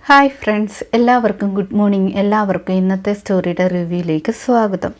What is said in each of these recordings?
Hi friends, എല്ലാവർക്കും good morning. എല്ലാവർക്കും ഇന്നത്തെ സ്റ്റോറിയുടെ റിവ്യൂയിലേക്ക് സ്വാഗതം.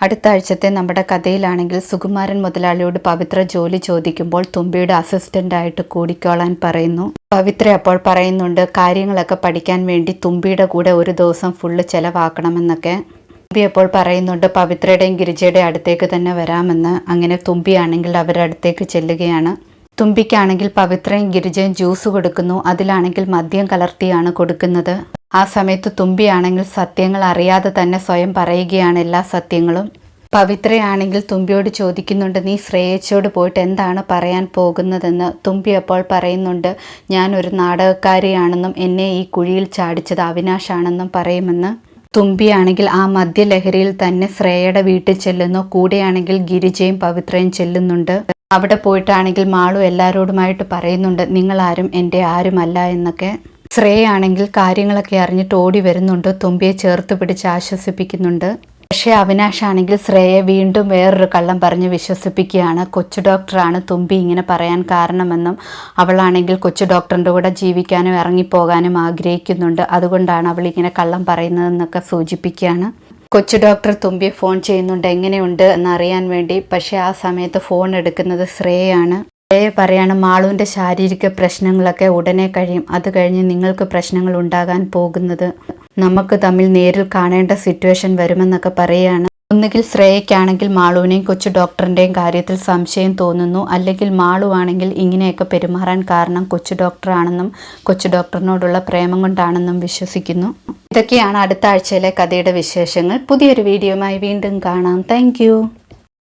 അടുത്ത ആഴ്ചത്തെ നമ്മുടെ കഥയിലാണെങ്കിൽ സുകുമാരൻ മുതലാളിയോട് പവിത്ര ജോലി ചോദിക്കുമ്പോൾ തുമ്പിയുടെ അസിസ്റ്റൻ്റായിട്ട് കൂടിക്കോളാൻ പറയുന്നു. പവിത്ര അപ്പോൾ പറയുന്നുണ്ട് കാര്യങ്ങളൊക്കെ പഠിക്കാൻ വേണ്ടി തുമ്പിയുടെ കൂടെ ഒരു ദിവസം ഫുള്ള് ചിലവാക്കണമെന്നൊക്കെ. തുമ്പി അപ്പോൾ പറയുന്നുണ്ട് പവിത്രയുടെയും ഗിരിജയുടെയും അടുത്തേക്ക് തന്നെ വരാമെന്ന്. അങ്ങനെ തുമ്പിയാണെങ്കിൽ അവരുടെ അടുത്തേക്ക് ചെല്ലുകയാണ്. തുമ്പിക്കാണെങ്കിൽ പവിത്രയും ഗിരിജയും ജ്യൂസ് കൊടുക്കുന്നു. അതിലാണെങ്കിൽ മദ്യം കലർത്തിയാണ് കൊടുക്കുന്നത്. ആ സമയത്ത് തുമ്പിയാണെങ്കിൽ സത്യങ്ങൾ അറിയാതെ തന്നെ സ്വയം പറയുകയാണ് എല്ലാ സത്യങ്ങളും. പവിത്രയാണെങ്കിൽ തുമ്പിയോട് ചോദിക്കുന്നുണ്ട്, നീ ശ്രേയച്ചോട് പോയിട്ട് എന്താണ് പറയാൻ പോകുന്നതെന്ന്. തുമ്പി അപ്പോൾ പറയുന്നുണ്ട്, ഞാനൊരു നാടകക്കാരിയാണെന്നും എന്നെ ഈ കുഴിയിൽ ചാടിച്ചത് അവിനാശാണെന്നും പറയുമെന്ന്. തുമ്പിയാണെങ്കിൽ ആ മദ്യലഹരിയിൽ തന്നെ ശ്രേയയുടെ വീട്ടിൽ ചെല്ലുന്നു. കൂടെയാണെങ്കിൽ ഗിരിജയും പവിത്രയും ചെല്ലുന്നുണ്ട്. അവിടെ പോയിട്ടാണെങ്കിൽ മാളു എല്ലാവരോടുമായിട്ട് പറയുന്നുണ്ട്, നിങ്ങളാരും എൻ്റെ ആരുമല്ല എന്നൊക്കെ. ശ്രേയാണെങ്കിൽ കാര്യങ്ങളൊക്കെ അറിഞ്ഞിട്ട് ഓടി വരുന്നുണ്ട്. തുമ്പിയെ ചേർത്ത് പിടിച്ച് ആശ്വസിപ്പിക്കുന്നുണ്ട്. പക്ഷേ അവിനാശാണെങ്കിൽ ശ്രേയെ വീണ്ടും വേറൊരു കള്ളം പറഞ്ഞ് വിശ്വസിപ്പിക്കുകയാണ്. കൊച്ചു ഡോക്ടറാണ് തുമ്പി ഇങ്ങനെ പറയാൻ കാരണമെന്നും അവളാണെങ്കിൽ കൊച്ചു ഡോക്ടറിൻ്റെ കൂടെ ജീവിക്കാനും ഇറങ്ങിപ്പോകാനും ആഗ്രഹിക്കുന്നുണ്ട്. അതുകൊണ്ടാണ് അവൾ ഇങ്ങനെ കള്ളം പറയുന്നതെന്നൊക്കെ സൂചിപ്പിക്കുകയാണ്. കൊച്ചു ഡോക്ടർ തുമ്പിയെ ഫോൺ ചെയ്യുന്നുണ്ട് എങ്ങനെയുണ്ട് എന്നറിയാൻ വേണ്ടി. പക്ഷേ ആ സമയത്ത് ഫോൺ എടുക്കുന്നത് ശ്രേയാണ്. ശ്രേയ പറയാണ്, മാളുവിൻ്റെ ശാരീരിക പ്രശ്നങ്ങളൊക്കെ ഉടനെ കഴിയും. അത് കഴിഞ്ഞ് നിങ്ങൾക്ക് പ്രശ്നങ്ങൾ ഉണ്ടാകാൻ പോകുന്നത് നമുക്ക് തമ്മിൽ നേരിൽ കാണേണ്ട സിറ്റുവേഷൻ വരുമെന്നൊക്കെ പറയുകയാണ്. ഒന്നുകിൽ ശ്രേയയ്ക്കാണെങ്കിൽ മാളുവിനെയും കൊച്ചു ഡോക്ടറിൻ്റെയും കാര്യത്തിൽ സംശയം തോന്നുന്നു, അല്ലെങ്കിൽ മാളു ആണെങ്കിൽ ഇങ്ങനെയൊക്കെ പെരുമാറാൻ കാരണം കൊച്ചു ഡോക്ടറാണെന്നും കൊച്ചു ഡോക്ടറിനോടുള്ള പ്രേമം കൊണ്ടാണെന്നും വിശ്വസിക്കുന്നു. ഇതൊക്കെയാണ് അടുത്ത ആഴ്ചയിലെ കഥയുടെ വിശേഷങ്ങൾ. പുതിയൊരു വീഡിയോയുമായി വീണ്ടും കാണാം. താങ്ക്